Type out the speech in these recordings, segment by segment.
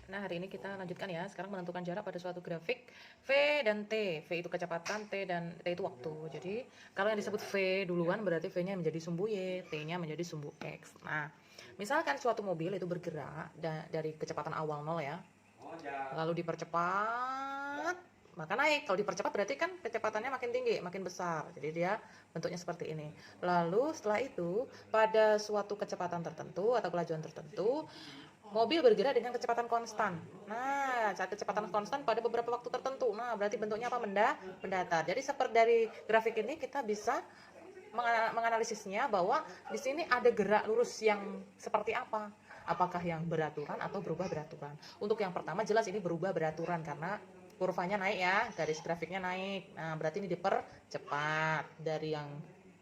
Nah, hari ini kita lanjutkan ya. Sekarang menentukan jarak pada suatu grafik V dan T. V itu kecepatan, T dan T itu waktu. Jadi, kalau yang disebut V duluan berarti V-nya menjadi sumbu Y, T-nya menjadi sumbu X. Nah, misalkan suatu mobil itu bergerak dari kecepatan awal 0 ya. Lalu dipercepat, maka naik. Kalau dipercepat berarti kan kecepatannya makin tinggi, makin besar. Jadi dia bentuknya seperti ini. Lalu setelah itu, pada suatu kecepatan tertentu atau kelajuan tertentu, mobil bergerak dengan kecepatan konstan. Nah, saat kecepatan konstan pada beberapa waktu tertentu. Nah, berarti bentuknya apa? Mendatar. Jadi seperti dari grafik ini kita bisa menganalisisnya bahwa di sini ada gerak lurus yang seperti apa? Apakah yang beraturan atau berubah beraturan? Untuk yang pertama jelas ini berubah beraturan karena kurvanya naik ya, garis grafiknya naik. Nah, berarti ini dipercepat dari yang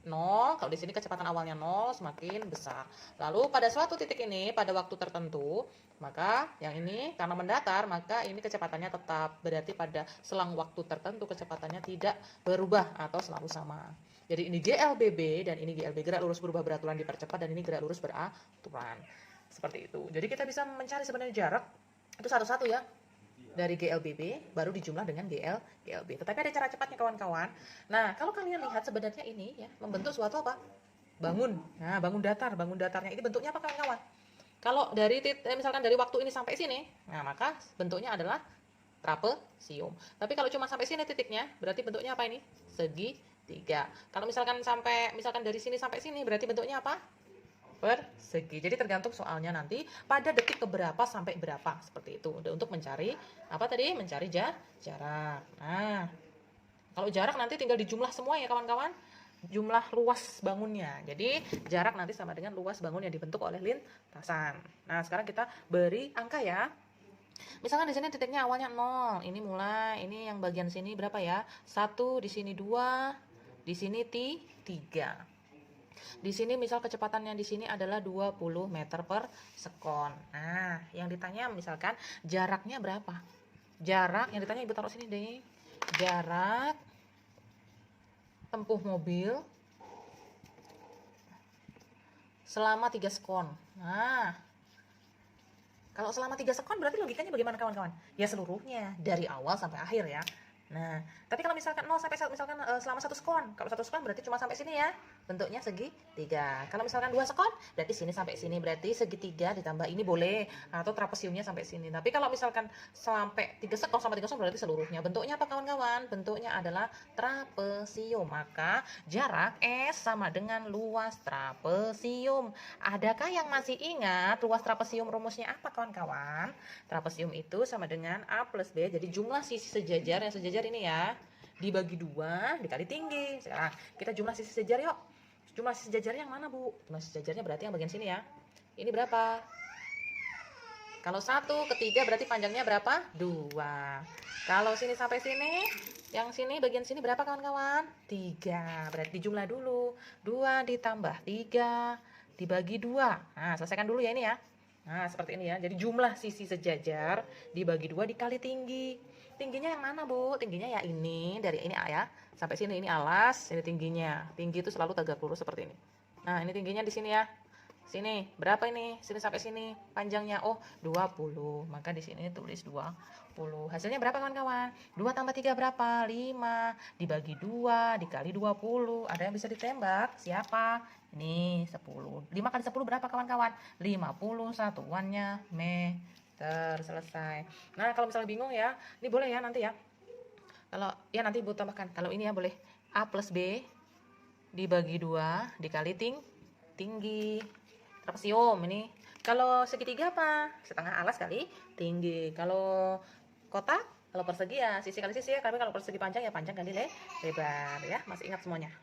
0, kalau di sini kecepatan awalnya 0 semakin besar. Lalu pada suatu titik ini pada waktu tertentu, maka yang ini karena mendatar, maka ini kecepatannya tetap. Berarti pada selang waktu tertentu kecepatannya tidak berubah atau selalu sama. Jadi ini GLBB dan ini GLB, gerak lurus berubah beraturan dipercepat, dan ini gerak lurus beraturan. Seperti itu. Jadi kita bisa mencari sebenarnya jarak itu satu-satu ya, dari GLBB baru dijumlah dengan GLB. Tetapi ada cara cepatnya kawan-kawan. Nah, kalau kalian lihat sebenarnya ini ya membentuk suatu apa? Bangun. Nah, bangun datarnya ini bentuknya apa kawan-kawan? Kalau dari misalkan dari waktu ini sampai sini, nah maka bentuknya adalah trapesium. Tapi kalau cuma sampai sini titiknya, berarti bentuknya apa ini? Segitiga. Kalau misalkan dari sini sampai sini, berarti bentuknya apa? Persegi. Jadi tergantung soalnya nanti pada detik keberapa sampai berapa, seperti itu. Untuk mencari apa tadi? Mencari jarak. Nah, kalau jarak nanti tinggal dijumlah semua ya kawan-kawan. Jumlah luas bangunnya. Jadi jarak nanti sama dengan luas bangun yang dibentuk oleh lintasan. Nah, sekarang kita beri angka ya. Misalkan di sini titiknya awalnya 0. Ini mulai, ini yang bagian sini berapa ya? 1, di sini 2, di sini 3. Di sini misal kecepatannya di sini adalah 20 meter per sekon. Nah, yang ditanya misalkan jaraknya berapa? Jarak yang ditanya Ibu taruh sini deh. Jarak tempuh mobil selama 3 sekon. Nah, kalau selama 3 sekon berarti logikanya bagaimana kawan-kawan? Ya seluruhnya dari awal sampai akhir ya. Nah, tapi kalau misalkan 0 sampai misalkan selama 1 sekon. Kalau 1 sekon berarti cuma sampai sini ya. Bentuknya segitiga. Kalau misalkan 2 sekon, berarti sini sampai sini, berarti segitiga ditambah ini boleh, atau trapesiumnya sampai sini. Tapi kalau misalkan sampai 3 sekon sampai 3 sekon berarti seluruhnya. Bentuknya apa kawan-kawan? Bentuknya adalah trapesium. Maka jarak S sama dengan luas trapesium. Adakah yang masih ingat luas trapesium rumusnya apa kawan-kawan? Trapesium itu sama dengan A plus B. Jadi jumlah sisi sejajar yang sejajar ini ya, dibagi 2 dikali tinggi. Sekarang kita jumlah sisi sejajar yuk. Jumlah sisi sejajarnya yang mana Bu? Jumlah sisi sejajarnya berarti yang bagian sini ya. Ini berapa? Kalau 1 ke 3 berarti panjangnya berapa? 2. Kalau sini sampai sini, yang sini bagian sini berapa kawan-kawan? 3. Berarti jumlah dulu. 2 ditambah 3 dibagi 2. Nah, selesaikan dulu ya ini ya. Nah, seperti ini ya. Jadi jumlah sisi sejajar dibagi 2 dikali tinggi. Tingginya yang mana, Bu? Tingginya ya ini, dari ini A ya. Sampai sini ini alas, ini tingginya. Tinggi itu selalu tegak lurus seperti ini. Nah, ini tingginya di sini ya. Sini, berapa ini? Sini sampai sini panjangnya. Oh, 20. Maka di sini tulis 20. Hasilnya berapa kawan-kawan? 2 tambah 3 berapa? 5. Dibagi 2 dikali 20. Ada yang bisa ditembak? Siapa? Ini 10. 5 kali 10 berapa kawan-kawan? 50 satuannya meter. Selesai. Nah, kalau misalnya bingung ya, ini boleh ya nanti ya. Kalau ya nanti Ibu tambahkan. Kalau ini ya boleh A plus B dibagi 2 dikali tinggi trapesium ini. Kalau segitiga apa? Setengah alas kali tinggi. Kalau kotak, kalau persegi ya sisi kali sisi ya. Tapi kalau persegi panjang ya panjang kali lebar ya. Masih ingat semuanya?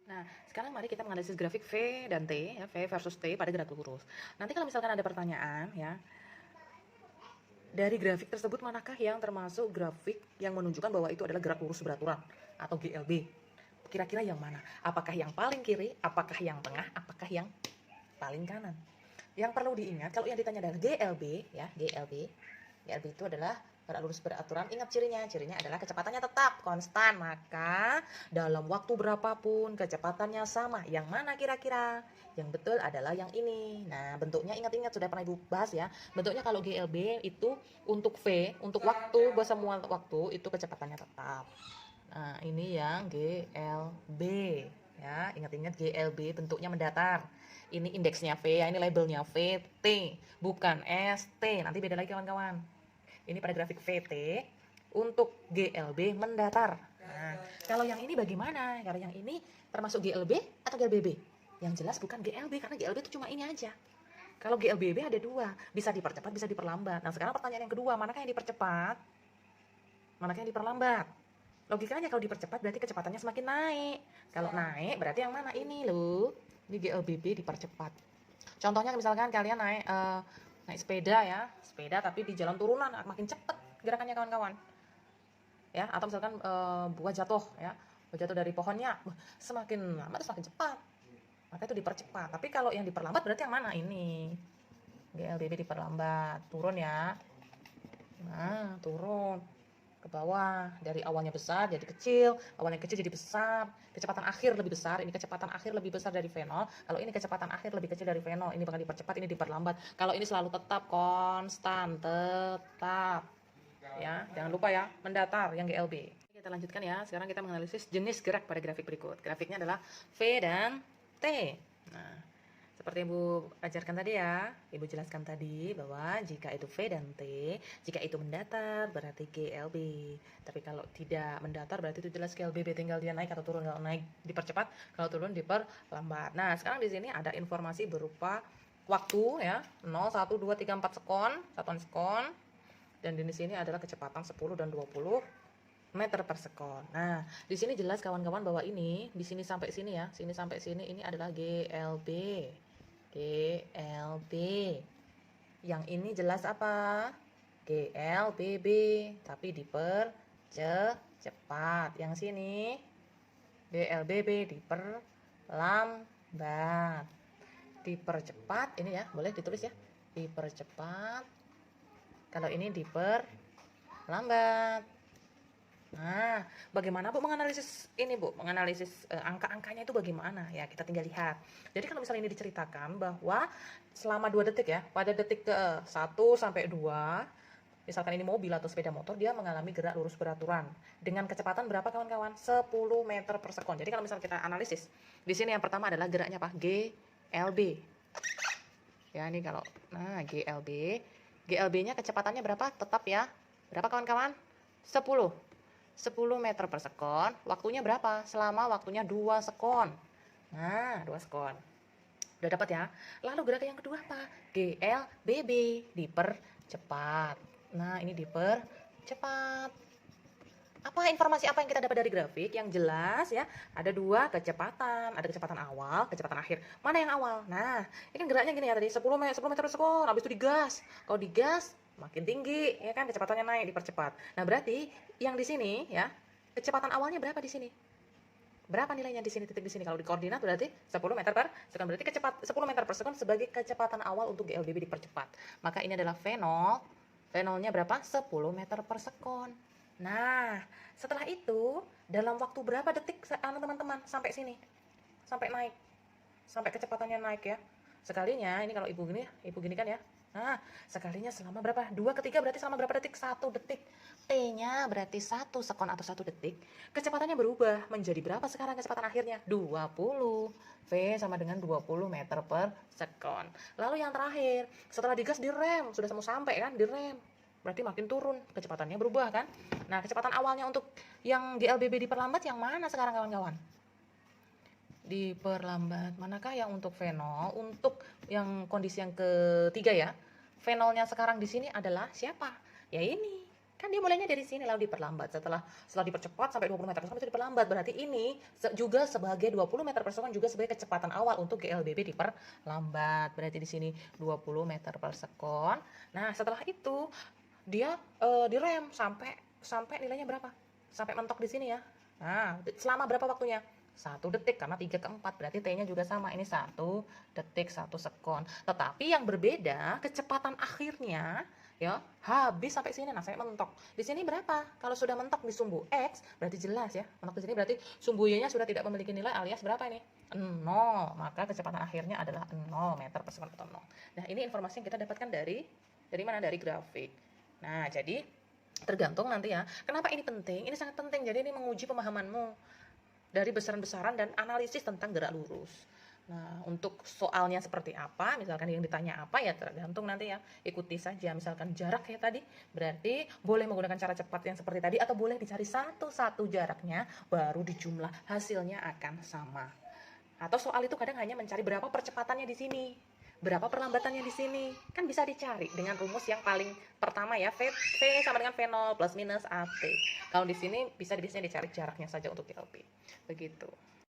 Nah, sekarang mari kita menganalisis grafik V dan T ya, V versus T pada gerak lurus. Nanti kalau misalkan ada pertanyaan ya, dari grafik tersebut manakah yang termasuk grafik yang menunjukkan bahwa itu adalah gerak lurus beraturan atau GLB? Kira-kira yang mana? Apakah yang paling kiri? Apakah yang tengah? Apakah yang paling kanan? Yang perlu diingat kalau yang ditanya adalah GLB ya, GLB itu adalah gerak lurus beraturan. Ingat cirinya adalah kecepatannya tetap konstan, maka dalam waktu berapapun kecepatannya sama. Yang mana kira-kira? Yang betul adalah yang ini. Nah, bentuknya ingat-ingat sudah pernah Ibu bahas ya. Bentuknya kalau GLB itu untuk V, untuk waktu, buat semua waktu itu kecepatannya tetap. Nah, ini yang GLB ya. Ingat-ingat GLB bentuknya mendatar. Ini indeksnya V ya, ini labelnya VT, bukan ST. Nanti beda lagi kawan-kawan. Ini pada grafik VT untuk GLB mendatar. Nah, kalau yang ini bagaimana? Kalau yang ini termasuk GLB atau GLBB? Yang jelas bukan GLB, karena GLB itu cuma ini aja. Kalau GLBB ada dua, bisa dipercepat, bisa diperlambat. Nah, sekarang pertanyaan yang kedua, manakah yang dipercepat? Manakah yang diperlambat? Logikanya kalau dipercepat berarti kecepatannya semakin naik. Kalau naik berarti yang mana? Ini loh. Ini GLBB dipercepat. Contohnya misalkan kalian naik sepeda ya, sepeda tapi di jalan turunan makin cepat gerakannya kawan-kawan. Ya, atau misalkan buah jatuh ya, buah jatuh dari pohonnya, semakin lama itu semakin cepat. Maka itu dipercepat. Tapi kalau yang diperlambat berarti yang mana? Ini. GLBB diperlambat, turun ya. Nah, turun ke bawah, dari awalnya besar jadi kecil, awalnya kecil jadi besar, kecepatan akhir lebih besar. Ini kecepatan akhir lebih besar dari V0, kalau ini kecepatan akhir lebih kecil dari V0, ini bakal dipercepat, ini diperlambat. Kalau ini selalu tetap konstan, tetap ya, jangan lupa ya, mendatar yang GLB. Kita lanjutkan ya, sekarang kita menganalisis jenis gerak pada grafik berikut. Grafiknya adalah V dan T. Nah, seperti Ibu ajarkan tadi ya, Ibu jelaskan tadi bahwa jika itu V dan T, jika itu mendatar berarti GLB. Tapi kalau tidak mendatar berarti itu jelas GLBB, tinggal dia naik atau turun. Kalau naik dipercepat, kalau turun diperlambat. Nah, sekarang di sini ada informasi berupa waktu ya, 0, 1, 2, 3, 4 sekon, satuan sekon. Dan di sini adalah kecepatan 10 dan 20 meter per sekon. Nah, di sini jelas kawan-kawan bahwa ini di sini sampai sini ya, sini sampai sini ini adalah GLB. GLB. Yang ini jelas apa? GLBB, tapi dipercepat. Yang sini GLBB diperlambat. Dipercepat ini ya, boleh ditulis ya. Dipercepat. Kalau ini diperlambat. Nah, bagaimana Bu menganalisis ini Bu? Menganalisis angka-angkanya itu bagaimana? Ya, kita tinggal lihat. Jadi kalau misalnya ini diceritakan bahwa selama 2 detik ya, pada detik ke 1 sampai 2, misalkan ini mobil atau sepeda motor, dia mengalami gerak lurus beraturan. Dengan kecepatan berapa kawan-kawan? 10 meter per sekon. Jadi kalau misalnya kita analisis, di sini yang pertama adalah geraknya apa? GLB. Ya, ini kalau, nah GLB. GLB-nya kecepatannya berapa? Tetap ya. Berapa kawan-kawan? 10 meter per sekon. Waktunya berapa? Selama waktunya 2 sekon. Nah, 2 sekon. Udah dapat ya. Lalu gerakan yang kedua apa? GLBB, dipercepat. Nah, ini dipercepat. Apa informasi apa yang kita dapat dari grafik? Yang jelas ya, ada 2 kecepatan. Ada kecepatan awal, kecepatan akhir. Mana yang awal? Nah, ini kan geraknya gini ya tadi, 10 meter per sekon. Habis itu digas. Kalau digas makin tinggi ya kan, kecepatannya naik, dipercepat. Nah, berarti yang di sini ya, kecepatan awalnya berapa di sini? Berapa nilainya di sini, titik di sini? Kalau di koordinat berarti 10 meter per sekon. Berarti 10 meter per sekon sebagai kecepatan awal untuk GLBB dipercepat. Maka ini adalah V0. V0-nya berapa? 10 meter per sekon. Nah, setelah itu dalam waktu berapa detik teman-teman sampai sini? Sampai naik. Sampai kecepatannya naik ya. Sekalinya ini kalau ibu gini kan ya. Nah, sekalinya selama berapa? 2 ke 3 berarti selama berapa detik? 1 detik. T-nya berarti 1 sekon atau 1 detik. Kecepatannya berubah menjadi berapa sekarang kecepatan akhirnya? 20. V sama dengan 20 meter per sekon. Lalu yang terakhir, setelah digas direm, sudah mau sampai kan, direm. Berarti makin turun, kecepatannya berubah kan? Nah, kecepatan awalnya untuk yang GLBB diperlambat yang mana sekarang kawan-kawan? Diperlambat. Manakah yang untuk V0? Untuk yang kondisi yang ketiga ya. V0-nya sekarang di sini adalah siapa? Ya ini. Kan dia mulainya dari sini lalu diperlambat. Setelah dipercepat sampai 20 meter per sekon itu diperlambat. Berarti ini juga sebagai 20 meter per sekon juga sebagai kecepatan awal untuk GLBB diperlambat. Berarti di sini 20 meter per sekon. Nah, setelah itu dia direm sampai nilainya berapa? Sampai mentok di sini ya. Nah, selama berapa waktunya? 1 detik, karena 3 ke 4 berarti T-nya juga sama, ini 1 detik 1 sekon. Tetapi yang berbeda kecepatan akhirnya ya, habis sampai sini. Nah, saya mentok. Di sini berapa? Kalau sudah mentok di sumbu X, berarti jelas ya. Mentok di sini berarti sumbu Y-nya sudah tidak memiliki nilai alias berapa ini? 0. Maka kecepatan akhirnya adalah 0 meter per second atau 0. Nah, ini informasi yang kita dapatkan dari mana? Dari grafik. Nah, jadi tergantung nanti ya. Kenapa ini penting? Ini sangat penting. Jadi ini menguji pemahamanmu dari besaran-besaran dan analisis tentang gerak lurus. Nah, untuk soalnya seperti apa, misalkan yang ditanya apa ya tergantung nanti ya, ikuti saja. Misalkan jarak kayak tadi, berarti boleh menggunakan cara cepat yang seperti tadi atau boleh dicari satu-satu jaraknya, baru dijumlah, hasilnya akan sama. Atau soal itu kadang hanya mencari berapa percepatannya di sini, berapa perlambatannya di sini. Kan bisa dicari dengan rumus yang paling pertama ya, V sama dengan V0 plus minus AT. Kalau di sini bisa biasanya dicari jaraknya saja untuk LP. Begitu.